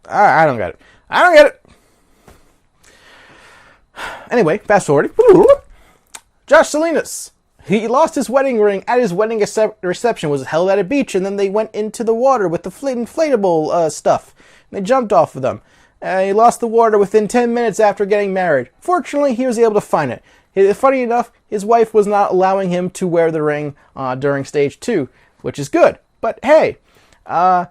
I don't get it. I don't get it. Anyway, fast forward. Josh Salinas. He lost his wedding ring at his wedding reception. Was held at a beach, and then they went into the water with the inflatable stuff. And they jumped off of them. He lost the water within 10 minutes after getting married. Fortunately, he was able to find it. Funny enough, his wife was not allowing him to wear the ring during stage 2, which is good. But hey,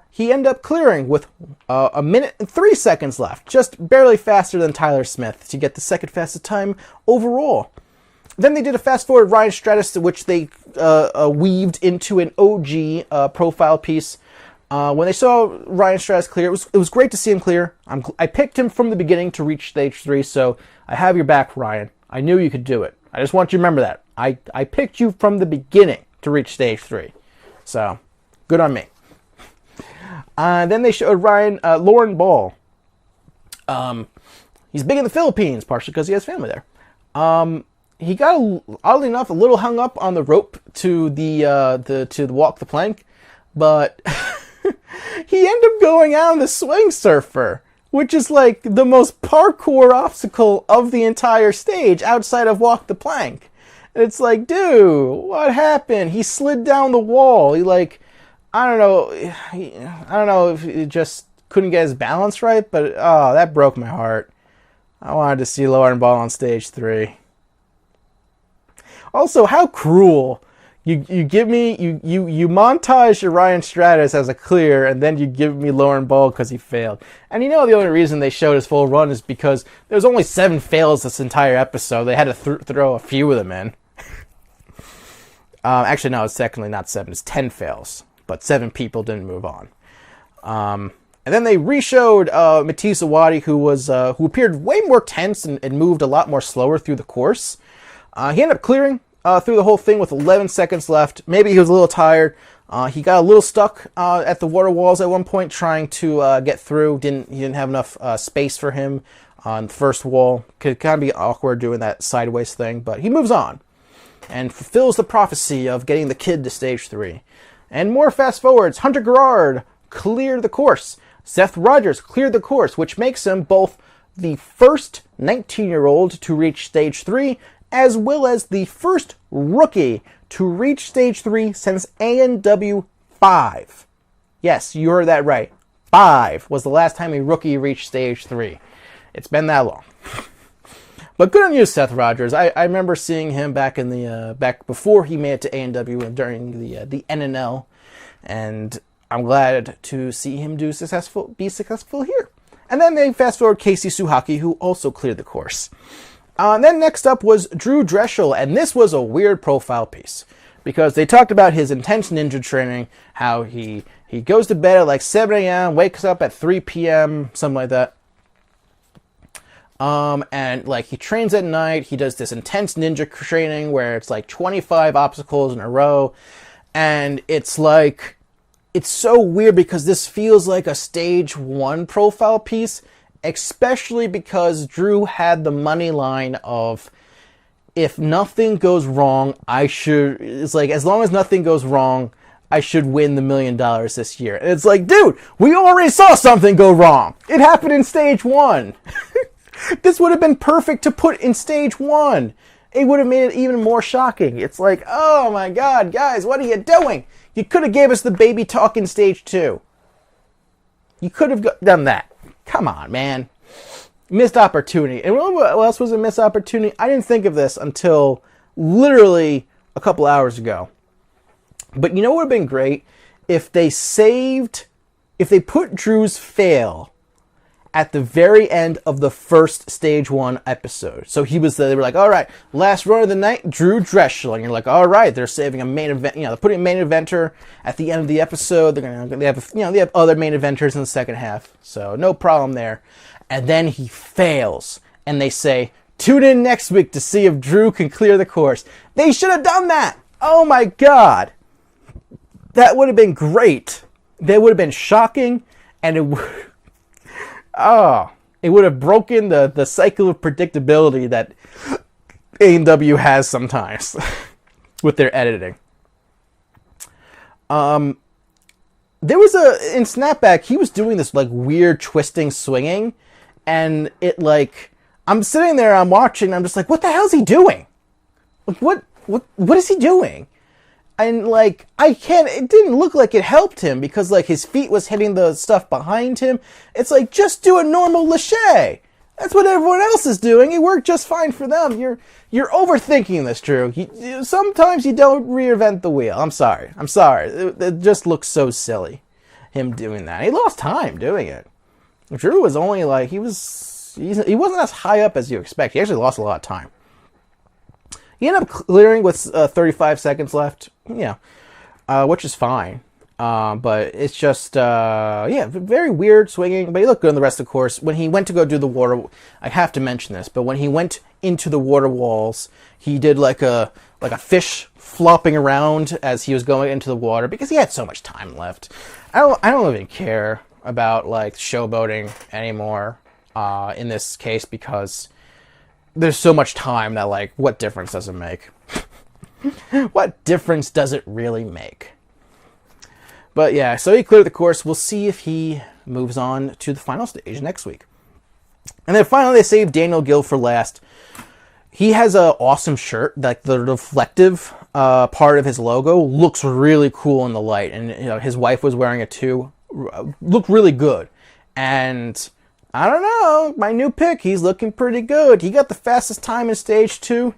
he ended up clearing with a minute and 3 seconds left, just barely faster than Tyler Smith to get the second fastest time overall. Then they did a fast forward Ryan Stratus, which they weaved into an OG profile piece. When they saw Ryan Stratus clear, it was great to see him clear. I picked him from the beginning to reach stage 3, so I have your back, Ryan. I knew you could do it. I just want you to remember that. I picked you from the beginning to reach stage 3. So, good on me. Then they showed Lauren Ball. He's big in the Philippines, partially because he has family there. He got, oddly enough, a little hung up on the rope to the walk the plank, but he ended up going out on the swing surfer, which is like the most parkour obstacle of the entire stage outside of walk the plank. And it's like, dude, what happened? He slid down the wall. I don't know if he just couldn't get his balance right, but oh, that broke my heart. I wanted to see Lauren Ball on stage 3. Also, how cruel. You give me, you montage your Ryan Stratus as a clear, and then you give me Lauren Ball because he failed. And the only reason they showed his full run is because there was only 7 fails this entire episode. They had to throw a few of them in. Actually, no, it's technically not 7. It's 10 fails. But 7 people didn't move on. And then they re-showed Matisse Awadi, who appeared way more tense and moved a lot more slower through the course. He ended up clearing through the whole thing with 11 seconds left. Maybe he was a little tired. He got a little stuck at the water walls at one point trying to get through. He didn't have enough space for him on the first wall. Could kind of be awkward doing that sideways thing, but he moves on and fulfills the prophecy of getting the kid to stage 3. And more fast forwards. Hunter Garrard cleared the course. Seth Rogers cleared the course, which makes him both the first 19-year-old to reach stage 3, as well as the first rookie to reach stage 3 since ANW 5. Yes, you heard that right. 5 was the last time a rookie reached stage 3. It's been that long. But good on you, Seth Rogers. I remember seeing him back in the back before he made it to ANW and during the NNL, and I'm glad to see him be successful here. And then they fast forward Casey Suhaki, who also cleared the course. Then next up was Drew Dreschel, and this was a weird profile piece because they talked about his intense ninja training, how he goes to bed at like 7 a.m., wakes up at 3 p.m., something like that. And like he trains at night, he does this intense ninja training where it's like 25 obstacles in a row, and it's like, it's so weird because this feels like a stage 1 profile piece, especially because Drew had the money line of, if nothing goes wrong, it's like, as long as nothing goes wrong, I should win the $1 million this year. And it's like, dude, we already saw something go wrong. It happened in stage 1. This would have been perfect to put in stage 1. It would have made it even more shocking. It's like, oh my God, guys, what are you doing? You could have gave us the baby talk in stage 2. You could have done that. Come on, man. Missed opportunity. And what else was a missed opportunity? I didn't think of this until literally a couple hours ago. But you know what would have been great? If they put Drew's fail at the very end of the first stage 1 episode. So they were like, all right, last run of the night, Drew Dreschel. And you're like, all right, they're saving a main event, they're putting a main eventer at the end of the episode. They have other main eventers in the second half. So no problem there. And then he fails. And they say, tune in next week to see if Drew can clear the course. They should have done that. Oh my God. That would have been great. That would have been shocking. And it would have broken the cycle of predictability that A&W has sometimes with their editing. There was in Snapback, he was doing this like weird twisting swinging, and it like, I'm sitting there, I'm watching, I'm just like, what the hell is he doing? Like, what is he doing? And like, it didn't look like it helped him because like his feet was hitting the stuff behind him. It's like, just do a normal lache. That's what everyone else is doing. It worked just fine for them. You're overthinking this, Drew. Sometimes you don't reinvent the wheel. I'm sorry. It just looks so silly, him doing that. He lost time doing it. Drew was only like, he wasn't as high up as you expect. He actually lost a lot of time. He ended up clearing with 35 seconds left, which is fine. But it's just, very weird swinging. But he looked good on the rest of the course. When he went to go do the water, I have to mention this, but when he went into the water walls, he did like a fish flopping around as he was going into the water because he had so much time left. I don't even care about like showboating anymore in this case because there's so much time that, like, what difference does it make? What difference does it really make? But yeah, so he cleared the course. We'll see if he moves on to the final stage next week. And then finally, they saved Daniel Gill for last. He has an awesome shirt. Like, the reflective part of his logo looks really cool in the light. And his wife was wearing it too. Looked really good. And I don't know, my new pick, he's looking pretty good. He got the fastest time in stage 2.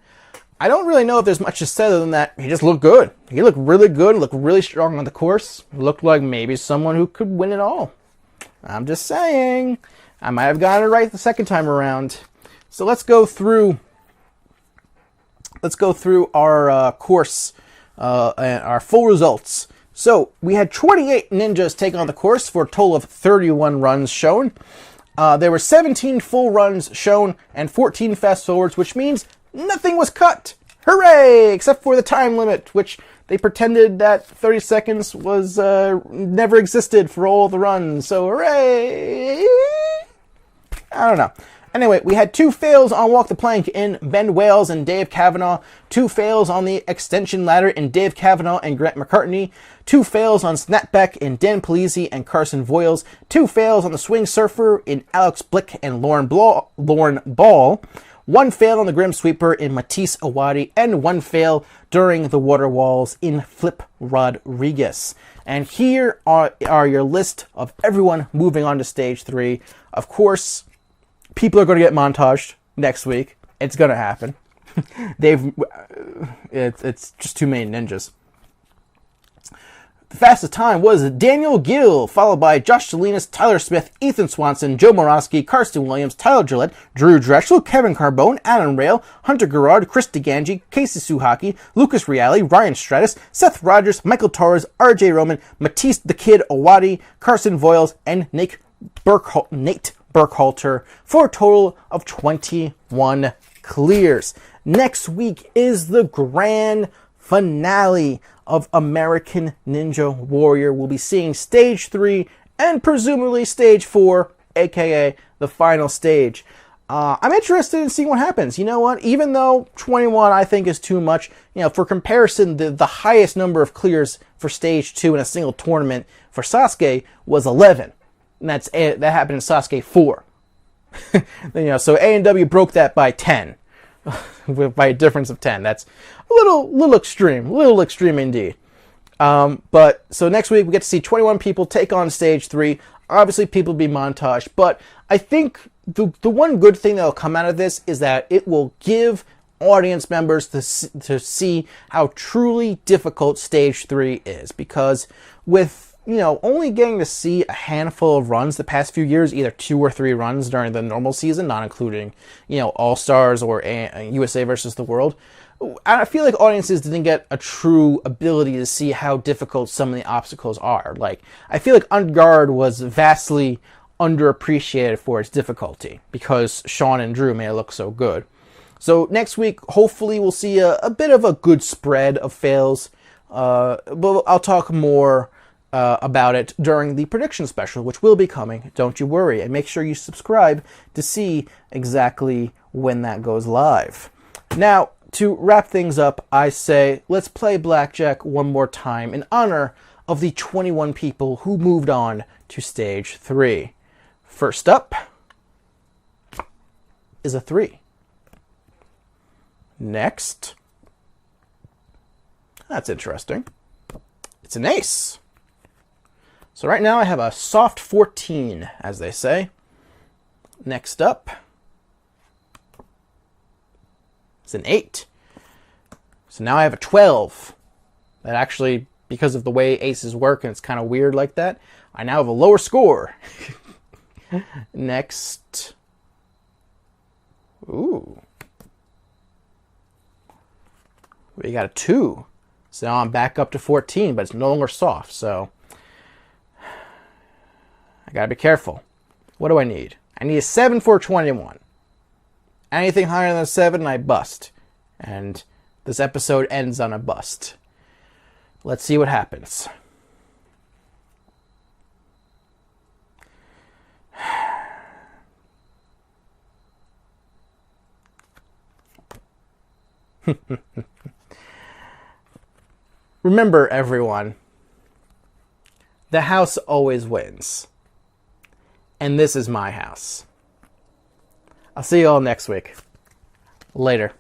I don't really know if there's much to say other than that. He just looked good. He looked really good, looked really strong on the course. Looked like maybe someone who could win it all. I'm just saying. I might have gotten it right the second time around. So let's go through our course and our full results. So we had 28 ninjas take on the course for a total of 31 runs shown. There were 17 full runs shown and 14 fast forwards, which means nothing was cut. Hooray! Except for the time limit, which they pretended that 30 seconds was never existed for all the runs. So hooray! I don't know. Anyway, we had 2 fails on Walk the Plank in Ben Wales and Dave Kavanaugh, 2 fails on the extension ladder in Dave Kavanaugh and Grant McCartney, 2 fails on Snapback in Dan Palisi and Carson Voiles, 2 fails on the Swing Surfer in Alex Blick and Lauren Ball, 1 fail on the Grim Sweeper in Matisse Awadi, and 1 fail during the Water Walls in Flip Rodriguez. And here are your list of everyone moving on to stage 3. Of course, people are going to get montaged next week. It's going to happen. It's just too many ninjas. The fastest time was Daniel Gill, followed by Josh Salinas, Tyler Smith, Ethan Swanson, Joe Morosky, Karsten Williams, Tyler Gillette, Drew Drexel, Kevin Carbone, Adam Rail, Hunter Gerard, Chris DeGangi, Casey Suhaki, Lucas Reale, Ryan Stratus, Seth Rogers, Michael Torres, RJ Roman, Matisse the Kid Awadi, Carson Voiles, and Nate Burkhalter for a total of 21 clears. Next week is the grand finale of American Ninja Warrior. We'll be seeing stage 3 and presumably stage 4, aka the final stage. I'm interested in seeing what happens. You know what? Even though 21 I think is too much, for comparison, the highest number of clears for stage 2 in a single tournament for Sasuke was 11. And that happened in Sasuke 4. So A&W broke that by 10. By a difference of 10. That's a little extreme indeed. But so next week we get to see 21 people take on stage 3. Obviously people will be montaged, but I think the one good thing that will come out of this is that it will give audience members to see how truly difficult stage 3 is, because with only getting to see a handful of runs the past few years, either 2 or 3 runs during the normal season, not including, All-Stars or USA versus the World, I feel like audiences didn't get a true ability to see how difficult some of the obstacles are. Like, I feel like On Guard was vastly underappreciated for its difficulty because Sean and Drew made it look so good. So next week, hopefully we'll see a bit of a good spread of fails, but I'll talk more about it during the prediction special, which will be coming, don't you worry, and make sure you subscribe to see exactly when that goes live. Now, to wrap things up, I say let's play Blackjack one more time in honor of the 21 people who moved on to stage 3. First up is a 3. Next, that's interesting, it's an ace. So right now I have a soft 14, as they say. Next up is an 8. So now I have a 12. That actually, because of the way aces work, and it's kind of weird like that, I now have a lower score. Next. Ooh. We got a 2. So now I'm back up to 14, but it's no longer soft, so I gotta be careful. What do I need? I need a 7 for 21. Anything higher than a 7, I bust. And this episode ends on a bust. Let's see what happens. Remember, everyone, the house always wins. And this is my house. I'll see you all next week. Later.